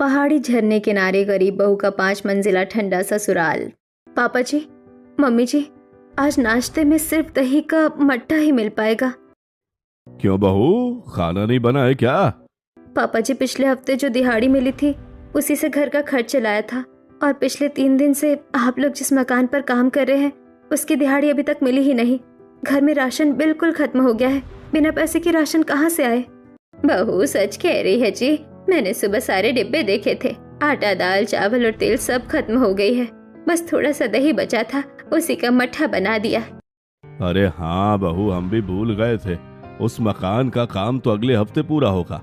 पहाड़ी झरने किनारे गरीब बहू का 5 मंजिला ठंडा ससुराल। पापा जी, मम्मी जी, आज नाश्ते में सिर्फ दही का मट्ठा ही मिल पाएगा। क्यों बहू, खाना नहीं बना है क्या? पापा जी, पिछले हफ्ते जो दिहाड़ी मिली थी उसी से घर का खर्च चलाया था, और पिछले 3 दिन से आप लोग जिस मकान पर काम कर रहे हैं उसकी दिहाड़ी अभी तक मिली ही नहीं। घर में राशन बिल्कुल खत्म हो गया है। बिना पैसे के राशन कहाँ से आए? बहू सच कह रही है जी, मैंने सुबह सारे डिब्बे देखे थे। आटा, दाल, चावल और तेल सब खत्म हो गई है। बस थोड़ा सा दही बचा था, उसी का मट्ठा बना दिया। अरे हाँ बहू, हम भी भूल गए थे। उस मकान का काम तो अगले हफ्ते पूरा होगा।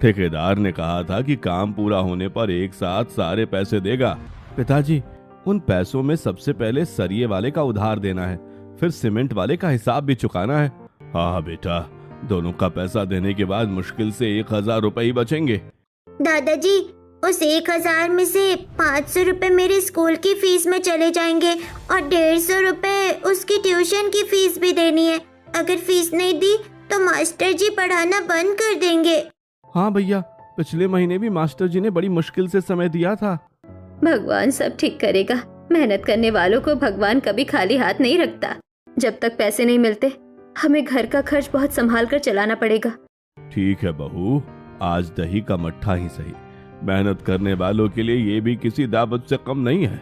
ठेकेदार ने कहा था कि काम पूरा होने पर एक साथ सारे पैसे देगा। पिताजी, उन पैसों में सबसे पहले सरिये वाले का उधार देना है, फिर सीमेंट वाले का हिसाब भी चुकाना है। हाँ बेटा, दोनों का पैसा देने के बाद मुश्किल से 1000 रुपए ही बचेंगे। दादाजी, उस 1000 में से 500 रुपए मेरे स्कूल की फीस में चले जाएंगे और 150 रुपए उसकी ट्यूशन की फीस भी देनी है। अगर फीस नहीं दी तो मास्टर जी पढ़ाना बंद कर देंगे। हाँ भैया, पिछले महीने भी मास्टर जी ने बड़ी मुश्किल से समय दिया था। भगवान सब ठीक करेगा। मेहनत करने वालों को भगवान कभी खाली हाथ नहीं रखता। जब तक पैसे नहीं मिलते हमें घर का खर्च बहुत संभाल कर चलाना पड़ेगा। ठीक है बहू, आज दही का मट्ठा ही सही। मेहनत करने वालों के लिए ये भी किसी दावत से कम नहीं है।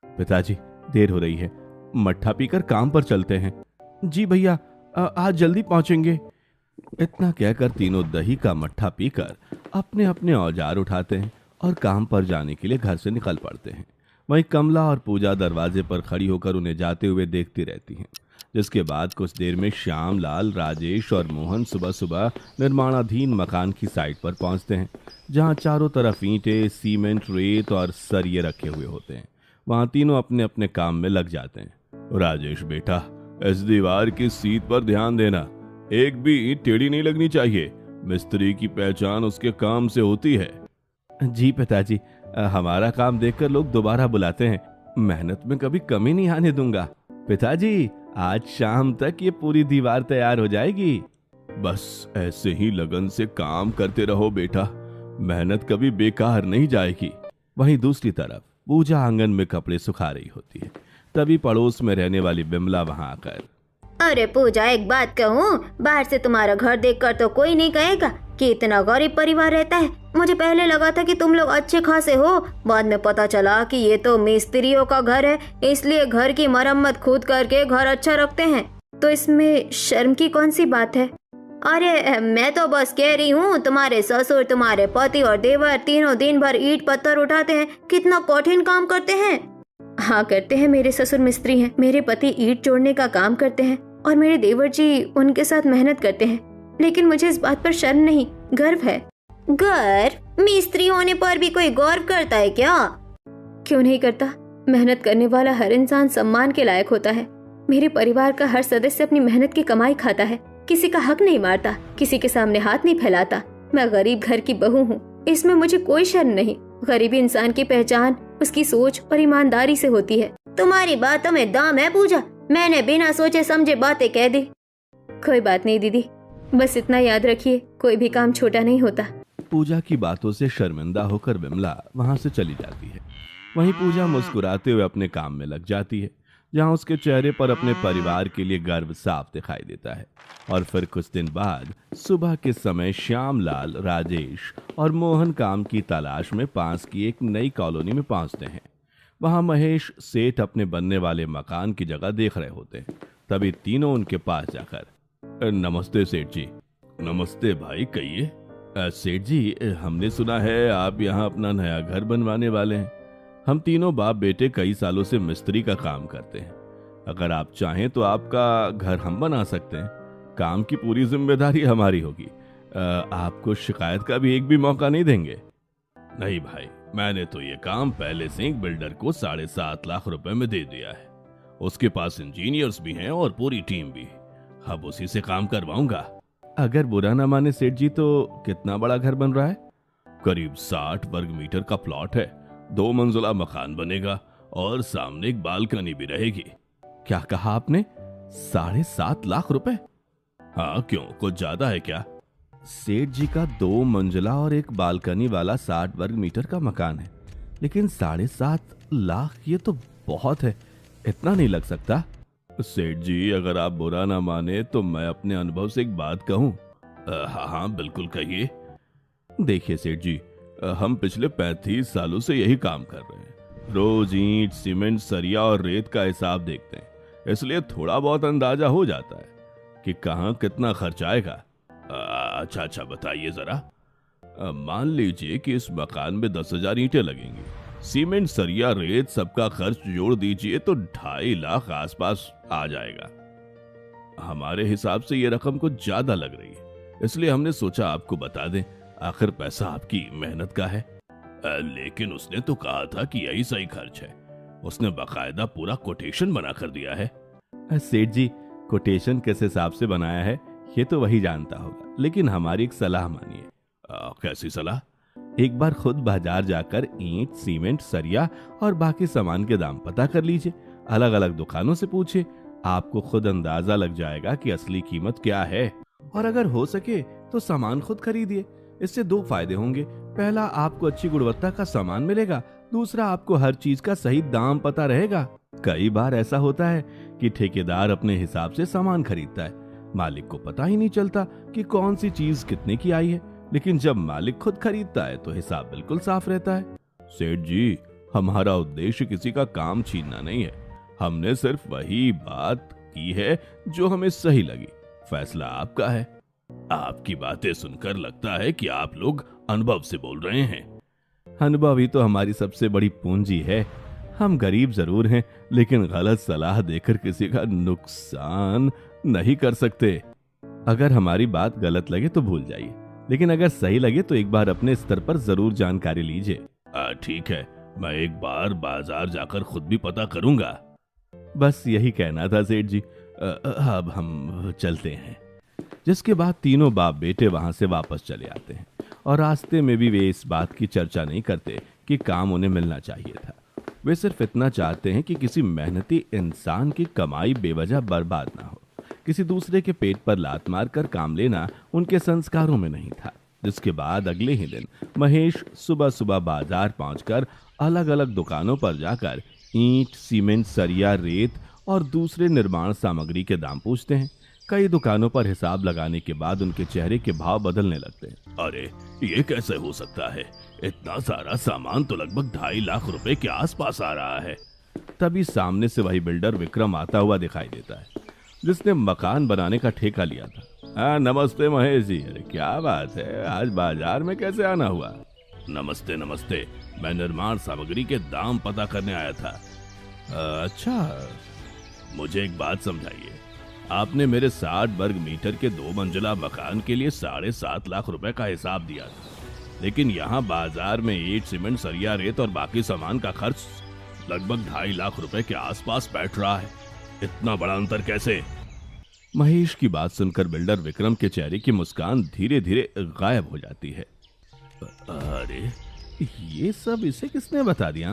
पिताजी, देर हो रही है, मट्ठा पीकर काम पर चलते हैं। जी भैया, आज जल्दी पहुंचेंगे। इतना कहकर तीनों दही का मट्ठा पीकर अपने अपने औजार उठाते हैं और काम पर जाने के लिए घर से निकल पड़ते हैं। वहीं कमला और पूजा दरवाजे पर खड़ी होकर उन्हें जाते हुए देखती रहती हैं। जिसके बाद कुछ देर में श्याम लाल, राजेश और मोहन सुबह सुबह निर्माणाधीन मकान की साइट पर पहुंचते हैं, जहां चारों तरफ ईंटें, सीमेंट, रेत और सरिये रखे हुए होते हैं। वहां तीनों अपने अपने काम में लग जाते हैं। राजेश बेटा, इस दीवार की सीध पर ध्यान देना, एक भी ईंट टेढ़ी नहीं लगनी चाहिए। मिस्त्री की पहचान उसके काम से होती है। जी पिताजी, हमारा काम देखकर लोग दोबारा बुलाते हैं। मेहनत में कभी कमी नहीं आने दूंगा। पिताजी, आज शाम तक ये पूरी दीवार तैयार हो जाएगी। बस ऐसे ही लगन से काम करते रहो बेटा, मेहनत कभी बेकार नहीं जाएगी। वहीं दूसरी तरफ पूजा आंगन में कपड़े सुखा रही होती है। तभी पड़ोस में रहने वाली बिमला वहां आकर, अरे पूजा, एक बात कहूँ, बाहर से तुम्हारा घर देखकर तो कोई नहीं कहेगा कि इतना गरीब परिवार रहता है। मुझे पहले लगा था कि तुम लोग अच्छे खासे हो, बाद में पता चला कि ये तो मिस्त्रियों का घर है, इसलिए घर की मरम्मत खुद करके घर अच्छा रखते हैं। तो इसमें शर्म की कौन सी बात है? अरे मैं तो बस कह रही हूँ, तुम्हारे ससुर, तुम्हारे पति और देवर तीनों दिन भर ईंट पत्थर उठाते हैं। कितना कठिन काम करते हैं। हाँ करते हैं, मेरे ससुर मिस्त्री हैं, मेरे पति ईंट जोड़ने का काम करते हैं और मेरे देवर जी उनके साथ मेहनत करते हैं। लेकिन मुझे इस बात पर शर्म नहीं, गर्व है। गर्व? मिस्त्री होने पर भी कोई गौरव करता है क्या? क्यों नहीं करता? मेहनत करने वाला हर इंसान सम्मान के लायक होता है। मेरे परिवार का हर सदस्य अपनी मेहनत की कमाई खाता है, किसी का हक नहीं मारता, किसी के सामने हाथ नहीं फैलाता। मैं गरीब घर की बहू हूँ, इसमें मुझे कोई शर्म नहीं। गरीबी इंसान की पहचान उसकी सोच और ईमानदारी से होती है। तुम्हारी बातों में दम है पूजा, मैंने बिना सोचे समझे बातें कह दी। कोई बात नहीं दीदी, बस इतना याद रखिए, कोई भी काम छोटा नहीं होता। पूजा की बातों से शर्मिंदा होकर बिमला वहां से चली जाती है। वहीं पूजा मुस्कुराते हुए अपने काम में लग जाती है, जहां उसके चेहरे पर अपने परिवार के लिए गर्व साफ दिखाई देता है। और फिर कुछ दिन बाद सुबह के समय श्याम लाल, राजेश और मोहन काम की तलाश में पास की एक नई कॉलोनी में पहुंचते हैं। वहां महेश सेठ अपने बनने वाले मकान की जगह देख रहे होते हैं। तभी तीनों उनके पास जाकर, नमस्ते सेठ जी। नमस्ते भाई, कहिए। सेठ जी, हमने सुना है आप यहाँ अपना नया घर बनवाने वाले हैं। हम तीनों बाप बेटे कई सालों से मिस्त्री का काम करते हैं। अगर आप चाहें तो आपका घर हम बना सकते हैं। काम की पूरी जिम्मेदारी हमारी होगी। आपको शिकायत का भी एक भी मौका नहीं देंगे। नहीं भाई, मैंने तो ये काम पहले से एक बिल्डर को 7.5 लाख रुपए में दे दिया है। उसके पास इंजीनियर्स भी हैं और पूरी टीम भी। अब उसी से काम करवाऊंगा। अगर बुरा ना माने सेठ जी, तो कितना बड़ा घर बन रहा है? करीब 60 वर्ग मीटर का प्लॉट है। 2 मंजिला मकान बनेगा और सामने एक बालकनी भी रहेगी। क्या कहा आपने? 7.5 लाख रुपए? हाँ, क्यों, कुछ ज्यादा है क्या? सेठ जी का 2 मंजिला और एक बालकनी वाला 60 वर्ग मीटर का मकान है, लेकिन 7.5 लाख ये तो बहुत है, इतना नहीं लग सकता? सेठ जी, अगर आप बुरा ना माने तो मैं अपने अनुभव से एक बात कहूं। हाँ हाँ बिल्कुल कहिए। देखिए सेठ जी, हम पिछले 35 सालों से यही काम कर रहे हैं। रोज ईंट, सीमेंट, सरिया और रेत का हिसाब देखते हैं, इसलिए थोड़ा बहुत अंदाजा हो जाता है कि कहाँ कितना खर्च आएगा। अच्छा बताइए जरा। मान लीजिए कि इस मकान में 10,000 ईंटें लगेंगी, सीमेंट, सरिया, रेत सबका खर्च जोड़ दीजिए तो 2.5 लाख आसपास आ जाएगा। हमारे हिसाब से ये रकम कुछ ज्यादा लग रही है, इसलिए हमने सोचा आपको बता दें, आखिर पैसा आपकी मेहनत का है। लेकिन उसने तो कहा था कि यही सही खर्च है। उसने बाकायदा पूरा कोटेशन बना कर दिया है। सेठ जी, कोटेशन किस हिसाब से बनाया है ये तो वही जानता होगा, लेकिन हमारी एक सलाह मानिए। कैसी सलाह? एक बार खुद बाजार जाकर ईंट, सीमेंट, सरिया और बाकी सामान के दाम पता कर लीजिए। अलग अलग दुकानों से पूछिए, आपको खुद अंदाजा लग जाएगा कि असली कीमत क्या है। और अगर हो सके तो सामान खुद खरीदिए। इससे 2 फायदे होंगे। पहला, आपको अच्छी गुणवत्ता का सामान मिलेगा। दूसरा, आपको हर चीज का सही दाम पता रहेगा। कई बार ऐसा होता है कि ठेकेदार अपने हिसाब से सामान खरीदता है, मालिक को पता ही नहीं चलता कि कौन सी चीज कितने की आई है। लेकिन जब मालिक खुद खरीदता है तो हिसाब बिल्कुल साफ रहता है। सेठ जी, हमारा उद्देश्य किसी का काम छीनना नहीं है। हमने सिर्फ वही बात की है जो हमें सही लगी। फैसला आपका है। आपकी बातें सुनकर लगता है कि आप लोग अनुभव से बोल रहे हैं। अनुभव ही तो हमारी सबसे बड़ी पूंजी है। हम गरीब जरूर हैं, लेकिन गलत सलाह देकर किसी का नुकसान नहीं कर सकते। अगर हमारी बात गलत लगे तो भूल जाइए, लेकिन अगर सही लगे तो एक बार अपने स्तर पर जरूर जानकारी लीजिए। ठीक है, मैं एक बार बाजार जाकर खुद भी पता करूंगा। बस यही कहना था सेठ जी। अब हम चलते हैं। जिसके बाद तीनों बाप बेटे वहां से वापस चले आते हैं और रास्ते में भी वे इस बात की चर्चा नहीं करते कि काम उन्हें मिलना चाहिए था। वे सिर्फ इतना चाहते हैं कि किसी मेहनती इंसान की कमाई बेवजह बर्बाद ना हो। किसी दूसरे के पेट पर लात मारकर काम लेना उनके संस्कारों में नहीं था। जिसके बाद अगले ही दिन महेश सुबह सुबह बाजार पहुंचकर अलग अलग दुकानों पर जाकर ईंट, सीमेंट, सरिया, रेत और दूसरे निर्माण सामग्री के दाम पूछते हैं। कई दुकानों पर हिसाब लगाने के बाद उनके चेहरे के भाव बदलने लगते हैं। अरे ये कैसे हो सकता है? इतना सारा सामान तो लगभग 2.5 लाख रुपए के आसपास आ रहा है। तभी सामने से वही बिल्डर विक्रम आता हुआ दिखाई देता है, जिसने मकान बनाने का ठेका लिया था। नमस्ते महेश जी। अरे क्या बात है, आज बाजार में कैसे आना हुआ? नमस्ते नमस्ते, मैं निर्माण सामग्री के दाम पता करने आया था। अच्छा, मुझे एक बात समझाइए। आपने मेरे 60 वर्ग मीटर के 2 मंजिला मकान के लिए 7.5 लाख रुपए का हिसाब दिया था, लेकिन यहाँ बाजार में ईंट, सीमेंट, सरिया, रेत और बाकी सामान का खर्च लगभग 2.5 लाख रुपए के आसपास बैठ रहा है। इतना बड़ा अंतर कैसे? महेश की बात सुनकर बिल्डर विक्रम के चेहरे की मुस्कान धीरे धीरे गायब हो जाती है। अरे ये सब इसे किसने बता दिया?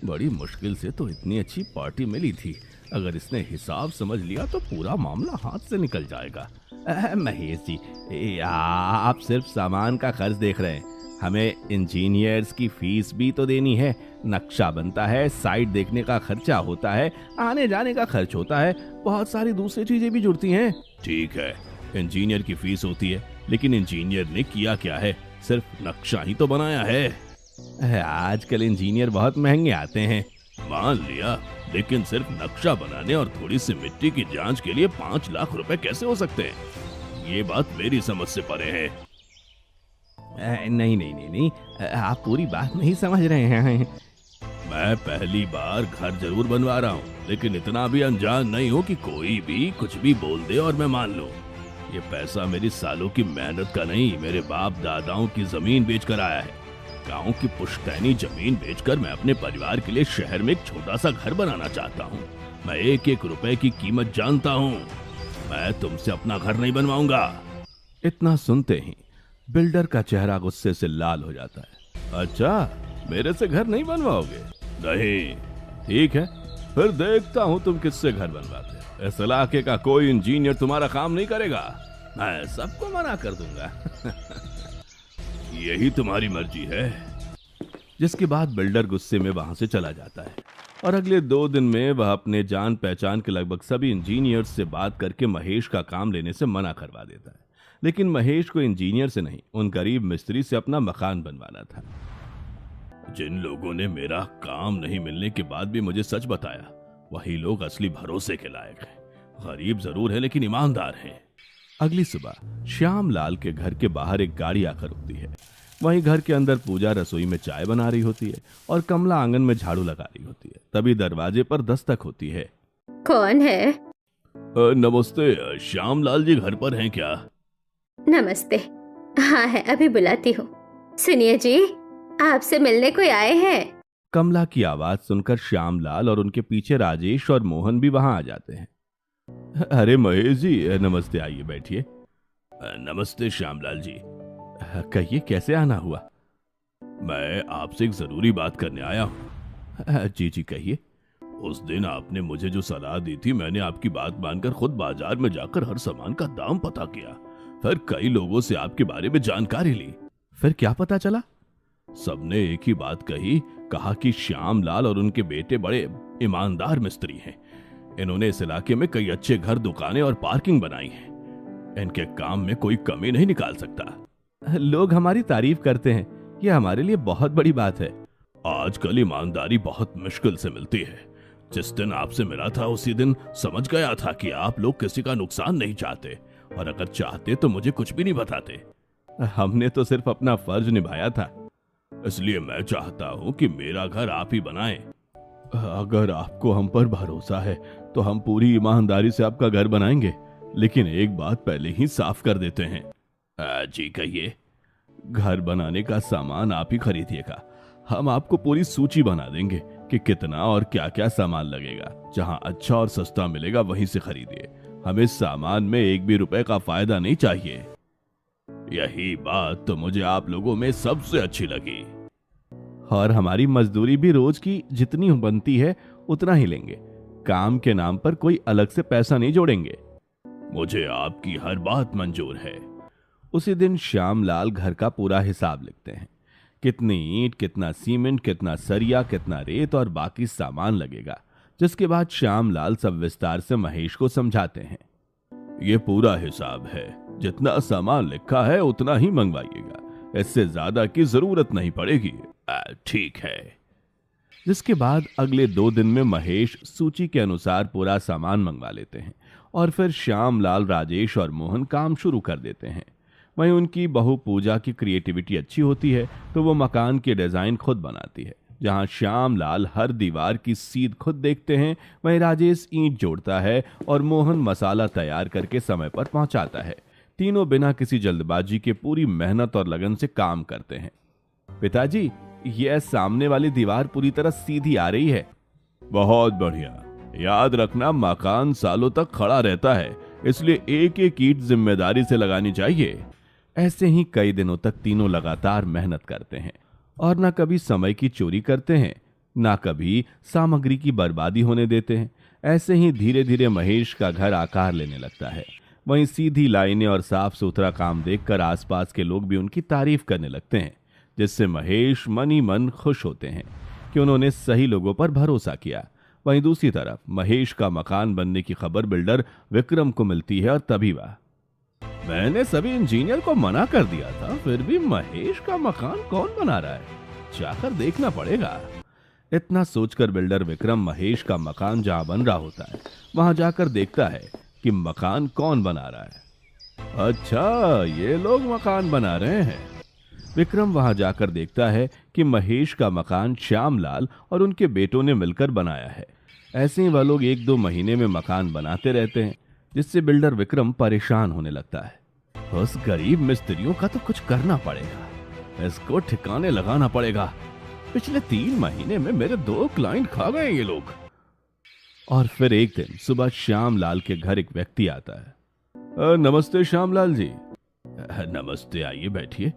बड़ी मुश्किल से तो इतनी अच्छी पार्टी मिली थी। अगर इसने हिसाब समझ लिया तो पूरा मामला हाथ से निकल जाएगा। महेश जी, आप सिर्फ सामान का खर्च देख रहे हैं। हमें इंजीनियर्स की फीस भी तो देनी है। नक्शा बनता है, साइट देखने का खर्चा होता है, आने जाने का खर्च होता है, बहुत सारी दूसरी चीजें भी जुड़ती हैं। ठीक है, इंजीनियर की फीस होती है, लेकिन इंजीनियर ने किया क्या है? सिर्फ नक्शा ही तो बनाया है। आजकल इंजीनियर बहुत महंगे आते हैं। मान लिया, लेकिन सिर्फ नक्शा बनाने और थोड़ी सी मिट्टी की जांच के लिए 5 लाख रुपए कैसे हो सकते हैं? ये बात मेरी समझ से परे है। नहीं, आप पूरी बात नहीं समझ रहे हैं। मैं पहली बार घर जरूर बनवा रहा हूँ, लेकिन इतना भी अनजान नहीं हो कि कोई भी कुछ भी बोल दे और मैं मान लूं। ये पैसा मेरी सालों की मेहनत का नहीं, मेरे बाप दादाओं की जमीन बेचकर आया है। गांव की पुश्तैनी जमीन बेचकर मैं अपने परिवार के लिए शहर में एक छोटा सा घर बनाना चाहता हूँ। मैं 1-1 रुपए की कीमत जानता हूँ। मैं तुमसे अपना घर नहीं बनवाऊंगा। इतना सुनते ही बिल्डर का चेहरा गुस्से से लाल हो जाता है। अच्छा, मेरे से घर नहीं बनवाओगे? नहीं। ठीक है, फिर देखता हूँ तुम किससे घर बनवाते। इस इलाके का कोई इंजीनियर तुम्हारा काम नहीं करेगा। मैं सबको मना कर दूंगा। यही तुम्हारी मर्जी है। जिसके बाद बिल्डर गुस्से में वहां से चला जाता है और अगले 2 दिन में वह अपने जान पहचान के लगभग सभी इंजीनियर्स से बात करके महेश का काम लेने से मना करवा देता है। लेकिन महेश को इंजीनियर से नहीं, उन गरीब मिस्त्री से अपना मकान बनवाना था। जिन लोगों ने मेरा काम नहीं मिलने के बाद भी मुझे सच बताया, वही लोग असली भरोसे के लायक हैं। गरीब जरूर है लेकिन ईमानदार हैं। अगली सुबह श्यामलाल के घर के बाहर एक गाड़ी आकर रुकती है। वहीं घर के अंदर पूजा रसोई में चाय बना रही होती है और कमला आंगन में झाड़ू लगा रही होती है। तभी दरवाजे पर दस्तक होती है। कौन है? नमस्ते, श्यामलाल जी घर पर हैं क्या? नमस्ते, हाँ है, अभी बुलाती हूँ। सुनिए जी, आपसे मिलने कोई आए हैं। कमला की आवाज सुनकर श्यामलाल और उनके पीछे राजेश और मोहन भी वहां आ जाते हैं। अरे महेश जी, नमस्ते, आइए बैठिए। नमस्ते श्यामलाल जी। कहिए कैसे आना हुआ? मैं आपसे एक जरूरी बात करने आया हूँ। जी जी कहिए। उस दिन आपने मुझे जो सलाह दी थी, मैंने आपकी बात मानकर खुद बाजार में जाकर हर सामान का दाम पता किया। फिर कई लोगों से आपके बारे में जानकारी ली। फिर क्या पता चला? सबने एक ही बात कहा कि श्यामलाल और उनके बेटे बड़े ईमानदार मिस्त्री हैं। इन्होंने इस इलाके में कई अच्छे घर, दुकानें और पार्किंग बनाई है। इनके काम में कोई कमी नहीं निकाल सकता। लोग हमारी तारीफ करते हैं, ये हमारे लिए बहुत बड़ी बात है। आजकल ईमानदारी बहुत मुश्किल से मिलती है। जिस दिन आपसे मिला था उसी दिन समझ गया था कि आप लोग किसी का नुकसान नहीं चाहते, और अगर चाहते तो मुझे कुछ भी नहीं बताते। हमने तो सिर्फ अपना फर्ज निभाया था। इसलिए मैं चाहता हूँ कि मेरा घर आप ही बनाएं। अगर आपको हम पर भरोसा है तो हम पूरी ईमानदारी से आपका घर बनाएंगे, लेकिन एक बात पहले ही साफ कर देते हैं। जी कहिए। घर बनाने का सामान आप ही खरीदिएगा। हम आपको पूरी सूची बना देंगे कि कितना और क्या क्या सामान लगेगा। जहां अच्छा और सस्ता मिलेगा वहीं से खरीदिए। हमें सामान में एक भी रुपए का फायदा नहीं चाहिए। यही बात तो मुझे आप लोगों में सबसे अच्छी लगी। और हमारी मजदूरी भी रोज की जितनी बनती है उतना ही लेंगे। काम के नाम पर कोई अलग से पैसा नहीं जोड़ेंगे। मुझे आपकी हर बात मंजूर है। उसी दिन श्यामलाल घर का पूरा हिसाब लिखते हैं। कितनी ईंट, कितना सीमेंट, कितना सरिया, कितना रेत और बाकी सामान लगेगा। जिसके बाद श्यामलाल सब विस्तार से महेश को समझाते हैं। ये पूरा हिसाब है, जितना सामान लिखा है उतना ही मंगवाइएगा। इससे ज्यादा की जरूरत नहीं पड़ेगी। ठीक है। जिसके बाद अगले 2 दिन में महेश सूची के अनुसार पूरा सामान मंगवा लेते हैं और फिर श्यामलाल, राजेश और मोहन काम शुरू कर देते हैं। वहीं उनकी बहू पूजा की क्रिएटिविटी अच्छी होती है तो वो मकान के डिजाइन खुद बनाती है। जहां श्यामलाल हर दीवार की सीध खुद देखते हैं, वहीं राजेश ईंट जोड़ता है और मोहन मसाला तैयार करके समय पर पहुंचाता है। तीनों बिना किसी जल्दबाजी के पूरी मेहनत और लगन से काम करते हैं। पिताजी, यह सामने वाली दीवार पूरी तरह सीधी आ रही है। बहुत बढ़िया। याद रखना, मकान सालों तक खड़ा रहता है, इसलिए एक एक ईंट जिम्मेदारी से लगानी चाहिए। ऐसे ही कई दिनों तक तीनों लगातार मेहनत करते हैं और ना कभी समय की चोरी करते हैं, ना कभी सामग्री की बर्बादी होने देते हैं। ऐसे ही धीरे धीरे महेश का घर आकार लेने लगता है। वहीं सीधी लाइनें और साफ सुथरा काम देखकर आसपास के लोग भी उनकी तारीफ करने लगते हैं, जिससे महेश मन ही मन खुश होते हैं कि उन्होंने सही लोगों पर भरोसा किया। वहीं दूसरी तरफ महेश का मकान बनने की खबर बिल्डर विक्रम को मिलती है और तभी वह, मैंने सभी इंजीनियर को मना कर दिया था, फिर भी महेश का मकान कौन बना रहा है, जाकर देखना पड़ेगा। इतना सोचकर बिल्डर विक्रम महेश का मकान जहां बन रहा होता है वहां जाकर देखता है कि मकान कौन बना रहा है। अच्छा, ये लोग मकान बना रहे हैं। विक्रम वहां जाकर देखता है कि महेश का मकान श्यामलाल और उनके बेटों ने मिलकर बनाया है। ऐसे ही वह लोग 1-2 महीने में मकान बनाते रहते हैं, जिससे बिल्डर विक्रम परेशान होने लगता है। उस गरीब मिस्त्रियों का तो कुछ करना पड़ेगा, इसको ठिकाने लगाना पड़ेगा। पिछले 3 महीने में मेरे 2 क्लाइंट खा गए ये लोग। और फिर एक दिन सुबह श्यामलाल के घर एक व्यक्ति आता है। नमस्ते श्यामलाल जी। नमस्ते, आइए बैठिए।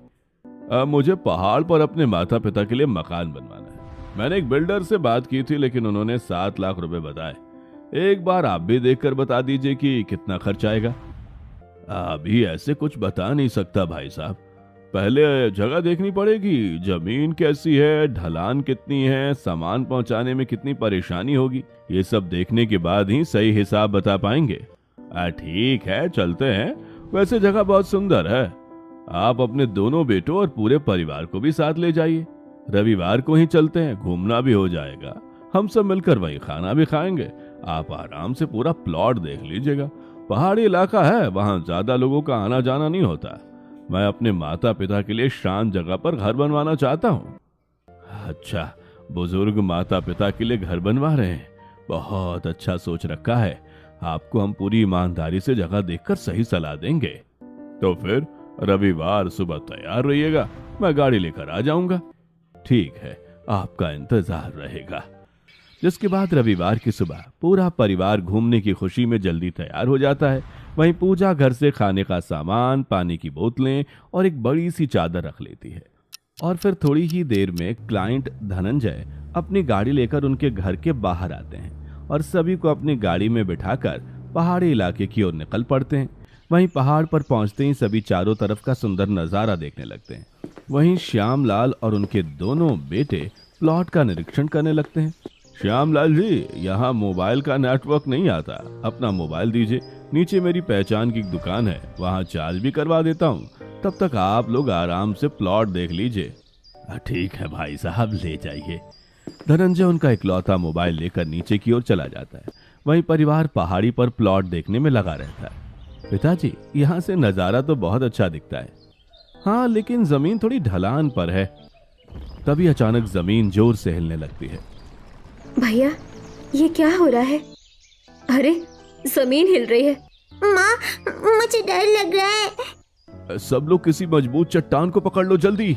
मुझे पहाड़ पर अपने माता पिता के लिए मकान बनवाना है। मैंने एक बिल्डर से बात की थी, लेकिन उन्होंने 7 लाख रुपए बताए। एक बार आप भी देखकर बता दीजिए कि कितना खर्च आएगा। अभी ऐसे कुछ बता नहीं सकता भाई साहब, पहले जगह देखनी पड़ेगी, जमीन कैसी है, ढलान कितनी है, सामान पहुंचाने में कितनी परेशानी होगी, ये सब देखने के बाद ही सही हिसाब बता पाएंगे। ठीक है, चलते हैं। वैसे जगह बहुत सुंदर है, आप अपने दोनों बेटों और पूरे परिवार को भी साथ ले जाइए। रविवार को ही चलते हैं, घूमना भी हो जाएगा, हम सब मिलकर वहीं खाना भी खाएंगे। आप आराम से पूरा प्लॉट देख लीजिएगा, पहाड़ी इलाका है, वहां ज्यादा लोगों का आना जाना नहीं होता। मैं अपने माता पिता के लिए शांत जगह पर घर बनवाना चाहता हूँ। अच्छा, बुजुर्ग माता पिता के लिए घर बनवा रहे हैं, बहुत अच्छा सोच रखा है। आपको हम पूरी ईमानदारी से जगह देखकर सही सलाह देंगे। तो फिर रविवार सुबह तैयार रहिएगा, मैं गाड़ी लेकर आ जाऊंगा। ठीक है, आपका इंतजार रहेगा। जिसके बाद रविवार की सुबह पूरा परिवार घूमने की खुशी में जल्दी तैयार हो जाता है। वहीं पूजा घर से खाने का सामान, पानी की बोतलें और एक बड़ी सी चादर रख लेती है। और फिर थोड़ी ही देर में क्लाइंट धनंजय अपनी गाड़ी लेकर उनके घर के बाहर आते हैं और सभी को अपनी गाड़ी में बिठाकर पहाड़ी इलाके की ओर निकल पड़ते हैं। वहीं पहाड़ पर पहुंचते ही सभी चारों तरफ का सुंदर नजारा देखने लगते हैं। वहीं श्यामलाल और उनके दोनों बेटे प्लॉट का निरीक्षण करने लगते हैं। श्यामलाल जी, यहाँ मोबाइल का नेटवर्क नहीं आता, अपना मोबाइल दीजिए, नीचे मेरी पहचान की दुकान है, वहाँ चार्ज भी करवा देता हूँ, तब तक आप लोग आराम से प्लॉट देख लीजिए। ठीक है भाई साहब, ले जाइए। धनंजय उनका इकलौता मोबाइल लेकर नीचे की ओर चला जाता है। वहीं परिवार पहाड़ी पर प्लॉट देखने में लगा रहता है। पिताजी, यहाँ से नजारा तो बहुत अच्छा दिखता है। हाँ, लेकिन जमीन थोड़ी ढलान पर है। तभी अचानक जमीन जोर से हिलने लगती है। भैया, ये क्या हो रहा है? अरे, जमीन हिल रही है। माँ, मुझे डर लग रहा है। सब लोग किसी मजबूत चट्टान को पकड़ लो जल्दी।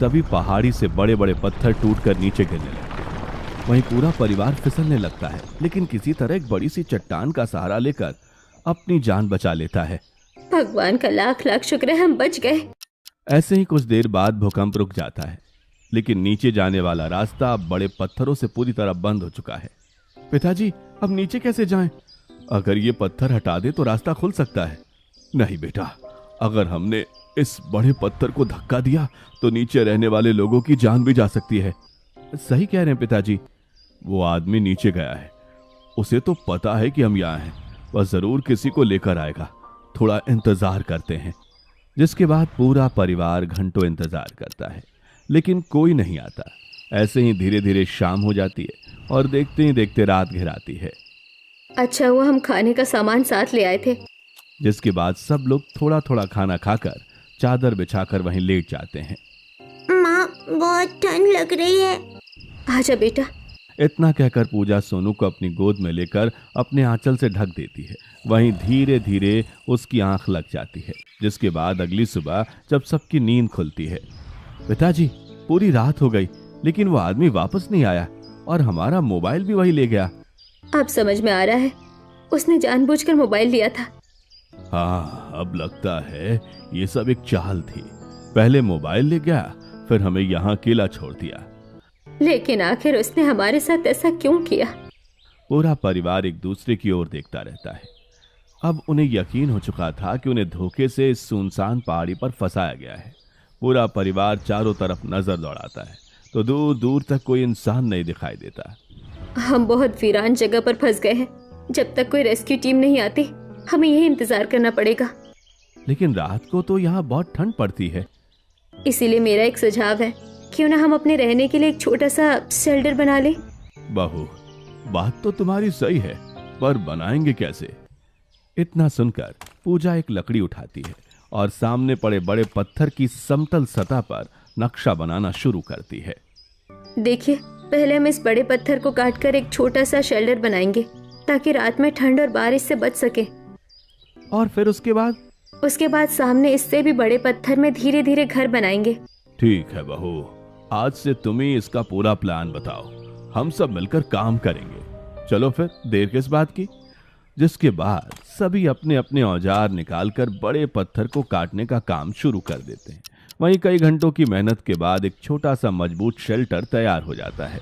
तभी पहाड़ी से बड़े बड़े पत्थर टूटकर नीचे गिरने लगते हैं। वहीं पूरा परिवार फिसलने लगता है, लेकिन किसी तरह एक बड़ी सी चट्टान का सहारा लेकर अपनी जान बचा लेता है। भगवान का लाख लाख शुक्र है, हम बच गए। ऐसे ही कुछ देर बाद भूकंप रुक जाता है, लेकिन नीचे जाने वाला रास्ता अब बड़े पत्थरों से पूरी तरह बंद हो चुका है। पिताजी, अब नीचे कैसे जाएं? अगर ये पत्थर हटा दे तो रास्ता खुल सकता है। नहीं बेटा, अगर हमने इस बड़े पत्थर को धक्का दिया तो नीचे रहने वाले लोगों की जान भी जा सकती है। सही कह रहे हैं पिताजी, वो आदमी नीचे गया है, उसे तो पता है कि हम यहाँ हैं, वह जरूर किसी को लेकर आएगा, थोड़ा इंतजार करते हैं। जिसके बाद पूरा परिवार घंटों इंतजार करता है, लेकिन कोई नहीं आता। ऐसे ही धीरे धीरे शाम हो जाती है और देखते ही देखते रात घिराती है। अच्छा हुआ हम खाने का सामान साथ ले आए थे। जिसके बाद सब लोग थोड़ा थोड़ा खाना खाकर चादर बिछाकर वहीं लेट जाते हैं। माँ, बहुत ठंड लग रही है। आजा बेटा। इतना कहकर पूजा सोनू को अपनी गोद में लेकर अपने आंचल से ढक देती है। वहीं धीरे धीरे उसकी आंख लग जाती है। जिसके बाद अगली सुबह जब सबकी नींद खुलती है, पिताजी, पूरी रात हो गई लेकिन वो आदमी वापस नहीं आया और हमारा मोबाइल भी वही ले गया। अब समझ में आ रहा है, उसने जानबूझकर मोबाइल लिया था। हाँ, अब लगता है ये सब एक चाल थी। पहले मोबाइल ले गया, फिर हमें यहाँ अकेला छोड़ दिया। लेकिन आखिर उसने हमारे साथ ऐसा क्यों किया? पूरा परिवार एक दूसरे की ओर देखता रहता है। अब उन्हें यकीन हो चुका था कि उन्हें धोखे से इस सुनसान पहाड़ी पर फंसाया गया है। पूरा परिवार चारों तरफ नजर दौड़ाता है तो दूर दूर तक कोई इंसान नहीं दिखाई देता। हम बहुत वीरान जगह पर फंस गए हैं। जब तक कोई रेस्क्यू टीम नहीं आती, हमें यही इंतजार करना पड़ेगा। लेकिन रात को तो यहाँ बहुत ठंड पड़ती है। इसीलिए मेरा एक सुझाव है, क्यों ना हम अपने रहने के लिए एक छोटा सा शेल्टर बना लें। बहू, बात तो तुम्हारी सही है, पर बनाएंगे कैसे? इतना सुनकर पूजा एक लकड़ी उठाती है और सामने पड़े बड़े पत्थर की समतल सतह पर नक्शा बनाना शुरू करती है। देखिए, पहले हम इस बड़े पत्थर को काटकर एक छोटा सा शेल्टर बनाएंगे ताकि रात में ठंड और बारिश से बच सके। और फिर उसके बाद सामने इससे भी बड़े पत्थर में धीरे धीरे घर बनाएंगे। ठीक है बहू, आज से तुम ही इसका पूरा प्लान बताओ, हम सब मिलकर काम करेंगे। चलो फिर, देर किस बात की। जिसके बाद सभी अपने अपने औजार निकालकर बड़े पत्थर को काटने का काम शुरू कर देते हैं। वहीं कई घंटों की मेहनत के बाद एक छोटा सा मजबूत शेल्टर तैयार हो जाता है।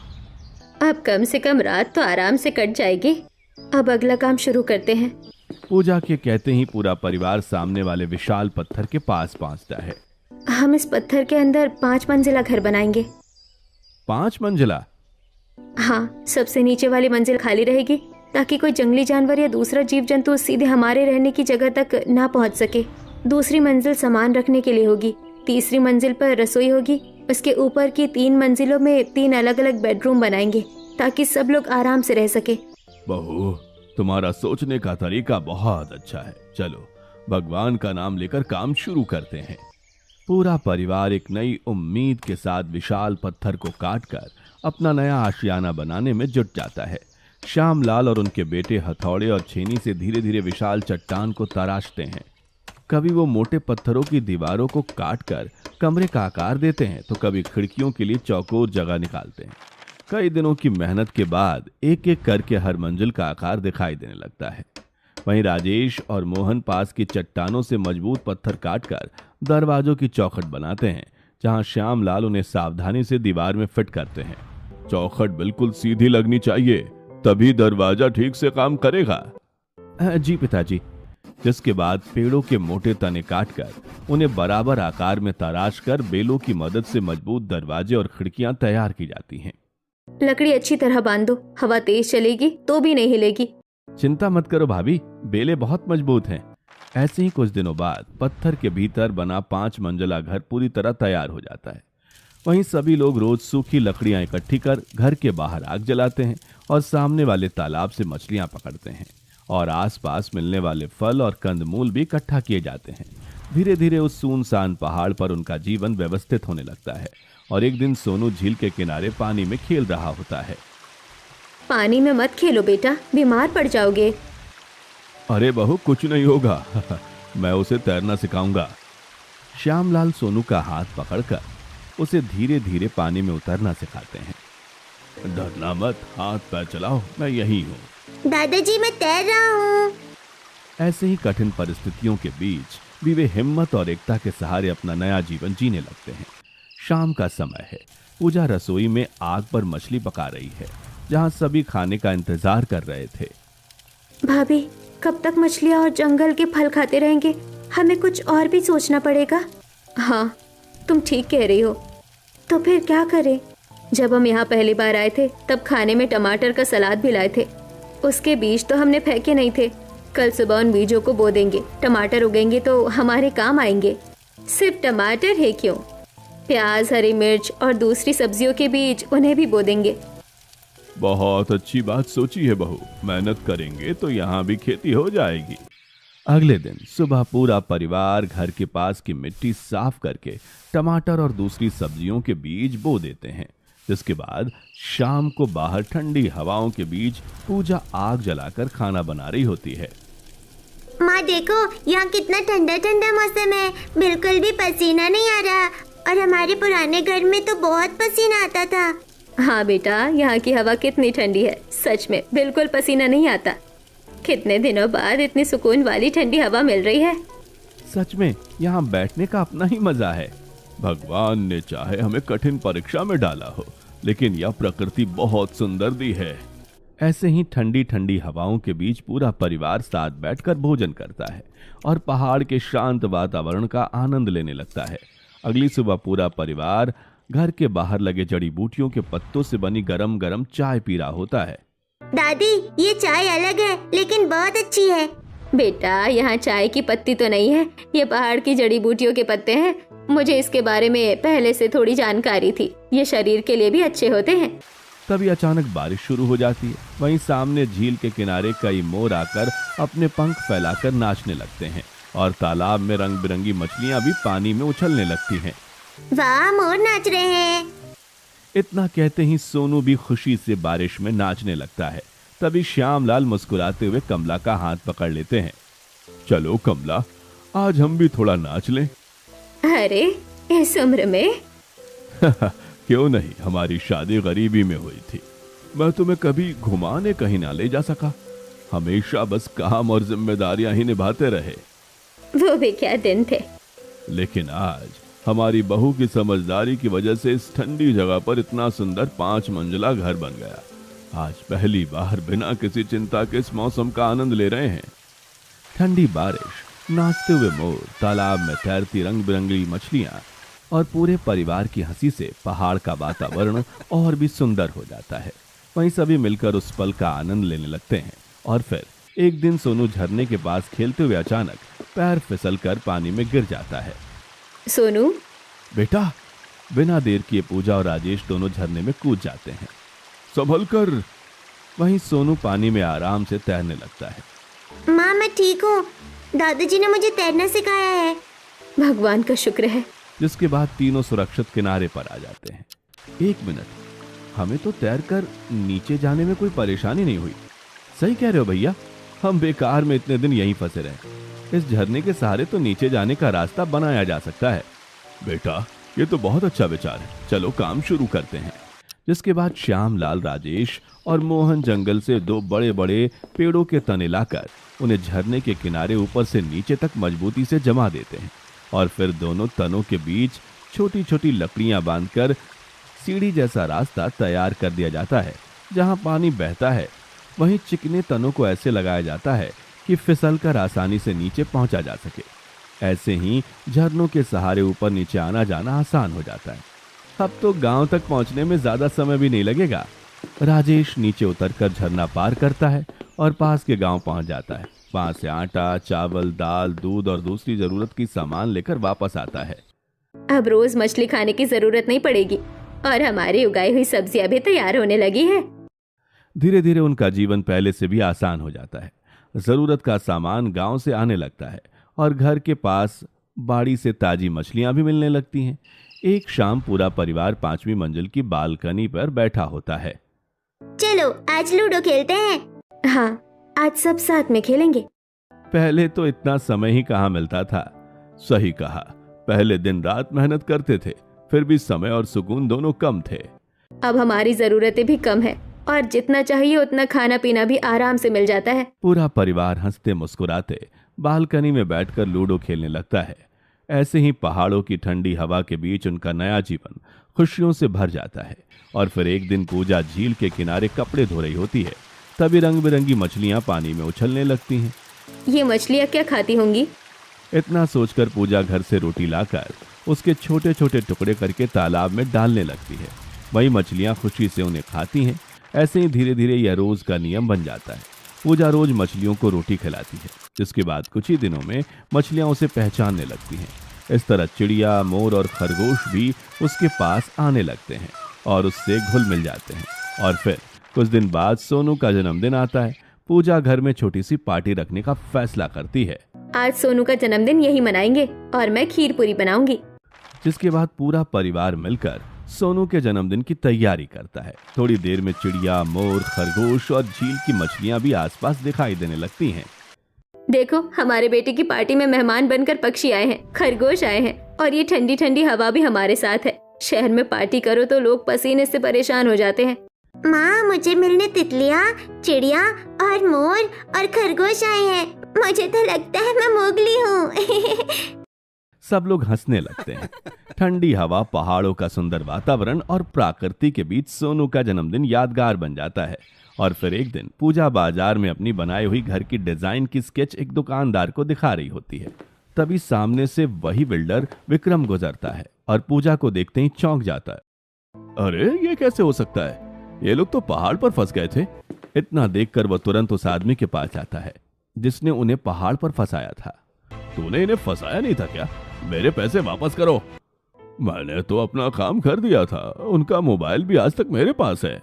अब कम से कम रात तो आराम से कट जाएगी। अब अगला काम शुरू करते हैं। पूजा के कहते ही पूरा परिवार सामने वाले विशाल पत्थर के पास पहुंचता है। हम इस पत्थर के अंदर 5 मंजिला घर बनाएंगे। 5 मंजिला? हाँ, सबसे नीचे वाली मंजिल खाली रहेगी ताकि कोई जंगली जानवर या दूसरा जीव जंतु सीधे हमारे रहने की जगह तक ना पहुंच सके। दूसरी मंजिल सामान रखने के लिए होगी। तीसरी मंजिल पर रसोई होगी। उसके ऊपर की 3 मंजिलों में 3 अलग अलग बेडरूम बनाएंगे ताकि सब लोग आराम से रह सके। बहू, तुम्हारा सोचने का तरीका बहुत अच्छा है। चलो भगवान का नाम लेकर काम शुरू करते हैं। पूरा परिवार एक नई उम्मीद के साथ विशाल पत्थर को काटकर अपना नया आशियाना बनाने में जुट जाता है। श्यामलाल और उनके बेटे हथौड़े और छेनी से धीरे धीरे विशाल चट्टान को तराशते हैं। कभी वो मोटे पत्थरों की दीवारों को काटकर कमरे का आकार देते हैं तो कभी खिड़कियों के लिए चौकोर जगह निकालते हैं। कई दिनों की मेहनत के बाद एक एक करके हर मंजिल का आकार दिखाई देने लगता है। वहीं राजेश और मोहन पास की चट्टानों से मजबूत पत्थर काटकर दरवाजों की चौखट बनाते हैं, जहां श्यामलाल उन्हें सावधानी से दीवार में फिट करते हैं। चौखट बिल्कुल सीधी लगनी चाहिए, तभी दरवाजा ठीक से काम करेगा। जी पिताजी। जिसके बाद पेड़ों के मोटे तने काटकर उन्हें बराबर आकार में तराश कर बेलों की मदद से मजबूत दरवाजे और खिड़कियां तैयार की जाती हैं। लकड़ी अच्छी तरह बांध दो, हवा तेज चलेगी तो भी नहीं हिलेगी। चिंता मत करो भाभी, बेले बहुत मजबूत हैं। ऐसे ही कुछ दिनों बाद पत्थर के भीतर बना 5 मंजिला घर पूरी तरह तैयार हो जाता है। वहीं सभी लोग रोज सूखी लकड़ियां इकट्ठी कर घर के बाहर आग जलाते हैं और सामने वाले तालाब से मछलियां पकड़ते हैं और आसपास मिलने वाले फल और कंदमूल भी इकट्ठा किए जाते हैं। धीरे धीरे उस सुनसान पहाड़ पर उनका जीवन व्यवस्थित होने लगता है और एक दिन सोनू झील के किनारे पानी में खेल रहा होता है। पानी में मत खेलो बेटा, बीमार पड़ जाओगे। अरे बहू, कुछ नहीं होगा मैं उसे तैरना सिखाऊंगा। श्यामलाल सोनू का हाथ पकड़कर उसे धीरे धीरे पानी में उतरना सिखाते हैं। डरना मत, हाथ पैर चलाओ, मैं यही हूँ। दादाजी मैं तैर रहा हूँ। ऐसे ही कठिन परिस्थितियों के बीच भी वे हिम्मत और एकता के सहारे अपना नया जीवन जीने लगते हैं। शाम का समय है। पूजा रसोई में आग पर मछली पका रही है, जहाँ सभी खाने का इंतजार कर रहे थे। भाभी, कब तक मछलियाँ और जंगल के फल खाते रहेंगे? हमें कुछ और भी सोचना पड़ेगा। हाँ, तुम ठीक कह रही हो। तो फिर क्या करें? जब हम यहाँ पहली बार आए थे तब खाने में टमाटर का सलाद भी लाए थे। उसके बीज तो हमने फेंके नहीं थे। कल सुबह उन बीजों को बो देंगे। टमाटर उगेंगे तो हमारे काम आएंगे। सिर्फ टमाटर है क्यों, प्याज, हरी मिर्च और दूसरी सब्जियों के बीज उन्हें भी बो देंगे। बहुत अच्छी बात सोची है बहू, मेहनत करेंगे तो यहाँ भी खेती हो जाएगी। अगले दिन सुबह पूरा परिवार घर के पास की मिट्टी साफ करके टमाटर और दूसरी सब्जियों के बीज बो देते हैं। जिसके बाद शाम को बाहर ठंडी हवाओं के बीच पूजा आग जलाकर खाना बना रही होती है। माँ देखो, यहाँ कितना ठंडा ठंडा मौसम है, बिल्कुल भी पसीना नहीं आ रहा। और हमारे पुराने घर में तो बहुत पसीना आता था। हाँ बेटा, यहाँ की हवा कितनी ठंडी है, सच में बिल्कुल पसीना नहीं आता। कितने दिनों बाद इतनी सुकून वाली ठंडी हवा मिल रही है। सच में यहाँ बैठने का अपना ही मजा है। भगवान ने चाहे हमें कठिन परीक्षा में डाला हो, लेकिन यह प्रकृति बहुत सुंदर दी है। ऐसे ही ठंडी ठंडी हवाओं के बीच पूरा परिवार साथ बैठकर भोजन करता है और पहाड़ के शांत वातावरण का आनंद लेने लगता है। अगली सुबह पूरा परिवार घर के बाहर लगे जड़ी बूटियों के पत्तों से बनी गरम गरम चाय पी रहा होता है। दादी, ये चाय अलग है लेकिन बहुत अच्छी है। बेटा, यहाँ चाय की पत्ती तो नहीं है, ये पहाड़ की जड़ी बूटियों के पत्ते हैं। मुझे इसके बारे में पहले से थोड़ी जानकारी थी। ये शरीर के लिए भी अच्छे होते हैं। तभी अचानक बारिश शुरू हो जाती है। वहीं सामने झील के किनारे कई मोर आकर अपने पंख फैलाकर नाचने लगते हैं और तालाब में रंग बिरंगी मछलियां भी पानी में उछलने लगती हैं। वाह, मोर नाच रहे हैं। इतना कहते ही सोनू भी खुशी से बारिश में नाचने लगता है। तभी श्यामलाल मुस्कुराते हुए कमला का हाथ पकड़ लेते हैं। चलो कमला, आज हम भी थोड़ा नाच लें। अरे, इस उम्र में? क्यों नहीं, हमारी शादी गरीबी में हुई थी। मैं तुम्हें कभी घुमाने कहीं ना ले जा सका। हमेशा बस काम और जिम्मेदारियां ही निभाते रहे। वो भी क्या दिन थे। लेकिन आज हमारी बहू की समझदारी की वजह से इस ठंडी जगह पर इतना सुंदर 5 मंजिला घर बन गया। आज पहली बार बिना किसी चिंता के इस मौसम का आनंद ले रहे हैं। ठंडी बारिश, नाचते हुए मोर, तालाब में तैरती रंग बिरंगी मछलियां और पूरे परिवार की हंसी से पहाड़ का वातावरण और भी सुंदर हो जाता है। वहीं सभी मिलकर उस पल का आनंद लेने लगते हैं। और फिर एक दिन सोनू झरने के पास खेलते हुए अचानक पैर फिसलकर पानी में गिर जाता है। सोनू, बेटा। बिना देर किए पूजा और राजेश दोनों झरने में कूद जाते हैं। संभल कर। वहीं सोनू पानी में आराम से तैरने लगता है। माँ, मैं ठीक हूँ। दादाजी ने मुझे तैरना सिखाया है। भगवान का शुक्र है। जिसके बाद तीनों सुरक्षित किनारे पर आ जाते हैं। 1 मिनट, हमें तो तैरकर नीचे जाने में कोई परेशानी नहीं हुई। सही कह रहे हो भैया, हम बेकार में इतने दिन यहीं फंसे रहे। इस झरने के सहारे तो नीचे जाने का रास्ता बनाया जा सकता है। बेटा, ये तो बहुत अच्छा विचार है, चलो काम शुरू करते हैं। जिसके बाद श्यामलाल, राजेश और मोहन जंगल से 2 बड़े बड़े पेड़ों के तने लाकर उन्हें झरने के किनारे ऊपर से नीचे तक मजबूती से जमा देते हैं और फिर दोनों तनों के बीच छोटी छोटी लकड़ियां बांधकर सीढ़ी जैसा रास्ता तैयार कर दिया जाता है। जहां पानी बहता है वहीं चिकने तनों को ऐसे लगाया जाता है कि फिसलकर आसानी से नीचे पहुंचा जा सके। ऐसे ही झरनों के सहारे ऊपर नीचे आना जाना आसान हो जाता है। अब तो गांव तक पहुंचने में ज्यादा समय भी नहीं लगेगा। राजेश नीचे उतरकर झरना पार करता है और पास के गांव पहुंच जाता है। वहां से आटा, चावल, दाल, दूध और दूसरी जरूरत की सामान लेकर वापस आता है। अब रोज मछली खाने की जरूरत नहीं पड़ेगी और हमारी उगाई हुई सब्जियां भी तैयार होने लगी है। धीरे धीरे उनका जीवन पहले से भी आसान हो जाता है। जरूरत का सामान गांव से आने लगता है और घर के पास बाड़ी से ताजी मछलियां भी मिलने लगती हैं। एक शाम पूरा परिवार 5वीं मंजिल की बालकनी पर बैठा होता है। चलो आज लूडो खेलते हैं। हाँ, आज सब साथ में खेलेंगे। पहले तो इतना समय ही कहाँ मिलता था। सही कहा, पहले दिन रात मेहनत करते थे, फिर भी समय और सुकून दोनों कम थे। अब हमारी जरूरतें भी कम है और जितना चाहिए उतना खाना पीना भी आराम से मिल जाता है। पूरा परिवार हंसते मुस्कुराते बालकनी में बैठकर लूडो खेलने लगता है। ऐसे ही पहाड़ों की ठंडी हवा के बीच उनका नया जीवन खुशियों से भर जाता है। और फिर एक दिन पूजा झील के किनारे कपड़े धो रही होती है, तभी रंग बिरंगी मछलियां पानी में उछलने लगती हैं। ये मछलियां क्या खाती होंगी? इतना सोचकर पूजा घर से रोटी लाकर उसके छोटे छोटे टुकड़े करके तालाब में डालने लगती है। वही मछलियां खुशी से उन्हें खाती हैं। ऐसे ही धीरे धीरे यह रोज का नियम बन जाता है। पूजा रोज मछलियों को रोटी खिलाती है, जिसके बाद कुछ ही दिनों में मछलियां उसे पहचानने लगती हैं। इस तरह चिड़िया, मोर और खरगोश भी उसके पास आने लगते हैं और उससे घुल मिल जाते हैं। और फिर कुछ दिन बाद सोनू का जन्मदिन आता है। पूजा घर में छोटी सी पार्टी रखने का फैसला करती है। आज सोनू का जन्मदिन यही मनाएंगे और मैं खीर पूरी बनाऊंगी। जिसके बाद पूरा परिवार मिलकर सोनू के जन्मदिन की तैयारी करता है। थोड़ी देर में चिड़िया, मोर, खरगोश और झील की मछलियां भी आसपास दिखाई देने लगती हैं। देखो, हमारे बेटे की पार्टी में मेहमान बनकर पक्षी आए हैं, खरगोश आए हैं और ये ठंडी ठंडी हवा भी हमारे साथ है। शहर में पार्टी करो तो लोग पसीने से परेशान हो जाते हैं। माँ, मुझे मिलने तितलियाँ, चिड़िया और मोर और खरगोश आए हैं। मुझे तो लगता है मैं मोगली हूँ। सब लोग हंसने लगते हैं। ठंडी हवा, पहाड़ों का सुंदर वातावरण और प्रकृति के बीच सोनू का जन्मदिन यादगार बन जाता है। और फिर एक दिन पूजा बाजार में अपनी बनाई हुई घर की डिजाइन की स्केच एक दुकानदार को दिखा रही होती है। तभी सामने से वही बिल्डर विक्रम गुजरता है और पूजा को देखते ही चौंक जाता है। अरे, ये कैसे हो सकता है? ये लोग तो पहाड़ पर फंस गए थे। इतना देखकर वह तुरंत उस आदमी के पास जाता है जिसने उन्हें पहाड़ पर फंसाया था। तूने इन्हें फंसाया नहीं था क्या? मेरे पैसे वापस करो। मैंने तो अपना काम कर दिया था, उनका मोबाइल भी आज तक मेरे पास है।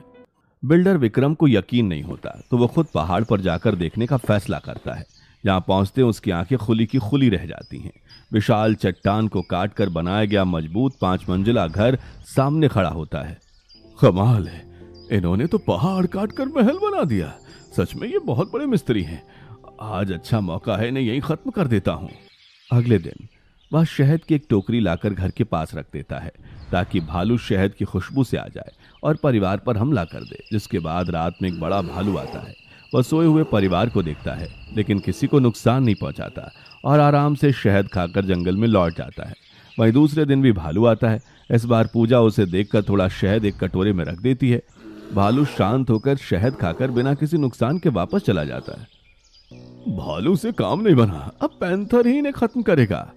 बिल्डर विक्रम को यकीन नहीं होता तो वो खुद पहाड़ पर जाकर देखने का फैसला करता है। जहां पहुंचते उसकी आंखें खुली की खुली रह जाती हैं। विशाल चट्टान को काट कर बनाया गया मजबूत 5 मंजिला घर सामने खड़ा होता है। कमाल है, इन्होंने तो पहाड़ काट कर महल बना दिया। सच में ये बहुत बड़े मिस्त्री हैं। आज अच्छा मौका है, इन्हें यहीं खत्म कर देता हूँ। अगले दिन वह शहद की एक टोकरी लाकर घर के पास रख देता है ताकि भालू शहद की खुशबू से आ जाए और परिवार पर हमला कर दे। जिसके बाद रात में एक बड़ा भालू आता है। वह सोए हुए परिवार को देखता है लेकिन किसी को नुकसान नहीं पहुंचाता और आराम से शहद खाकर जंगल में लौट जाता है। वहीं दूसरे दिन भी भालू आता है। इस बार पूजा उसे देखकर थोड़ा शहद एक कटोरे में रख देती है। भालू शांत होकर शहद खाकर बिना किसी नुकसान के वापस चला जाता है। भालू से काम नहीं बना, अब पैंथर ही इन्हें खत्म करेगा।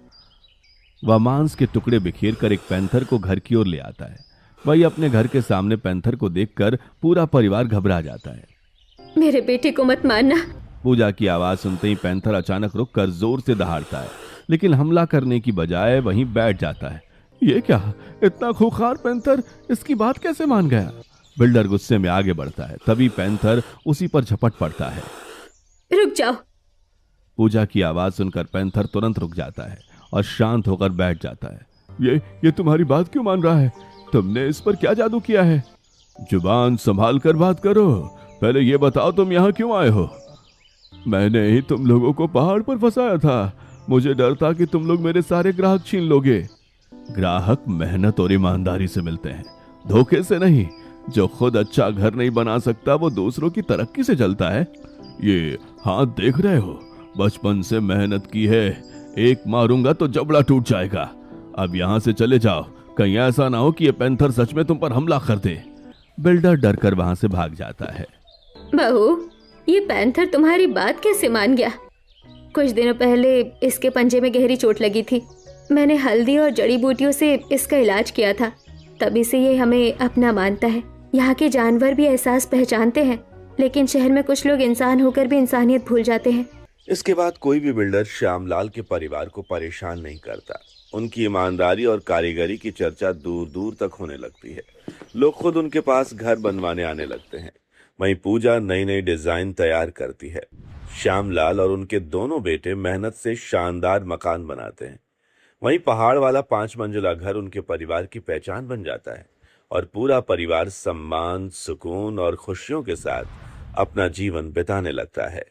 वह मांस के टुकड़े बिखेर कर एक पैंथर को घर की ओर ले आता है। वही अपने घर के सामने पैंथर को देखकर पूरा परिवार घबरा जाता है। मेरे बेटे को मत मारना। पूजा की आवाज सुनते ही पैंथर अचानक रुककर जोर से दहाड़ता है, लेकिन हमला करने की बजाय वहीं बैठ जाता है। ये क्या, इतना खूंखार पैंथर इसकी बात कैसे मान गया? बिल्डर गुस्से में आगे बढ़ता है, तभी पैंथर उसी पर झपट पड़ता है। रुक जाओ। पूजा की आवाज सुनकर पैंथर तुरंत रुक जाता है और शांत होकर बैठ जाता है। ये तुम्हारी बात क्यों मान रहा है? तुमने इस पर क्या जादू किया है? जुबान संभाल कर बात करो। पहले ये बताओ तुम यहाँ क्यों आए हो? मैंने ही तुम लोगों को पहाड़ पर फंसाया था। मुझे डर था कि तुम लोग मेरे सारे ग्राहक छीन लोगे। ग्राहक मेहनत और ईमानदारी से मिलते हैं, धोखे से नहीं। जो खुद अच्छा घर नहीं बना सकता वो दूसरों की तरक्की से चलता है। ये हाथ देख रहे हो, बचपन से मेहनत की है। एक मारूंगा तो जबड़ा टूट जाएगा। अब यहाँ से चले जाओ, कहीं ऐसा ना हो कि ये पैंथर सच में तुम पर हमला कर दे। बिल्डर डर कर वहां से भाग जाता है। बहू, ये पैंथर तुम्हारी बात कैसे मान गया? कुछ दिनों पहले इसके पंजे में गहरी चोट लगी थी। मैंने हल्दी और जड़ी बूटियों से इसका इलाज किया था, तभी से ये हमें अपना मानता है। यहाँ के जानवर भी एहसास पहचानते हैं, लेकिन शहर में कुछ लोग इंसान होकर भी इंसानियत भूल जाते हैं। इसके बाद कोई भी बिल्डर श्यामलाल के परिवार को परेशान नहीं करता। उनकी ईमानदारी और कारीगरी की चर्चा दूर दूर तक होने लगती है। लोग खुद उनके पास घर बनवाने आने लगते हैं। वहीं पूजा नई नई डिजाइन तैयार करती है। श्यामलाल और उनके दोनों बेटे मेहनत से शानदार मकान बनाते हैं। वहीं पहाड़ वाला 5 मंजिला घर उनके परिवार की पहचान बन जाता है और पूरा परिवार सम्मान, सुकून और खुशियों के साथ अपना जीवन बिताने लगता है।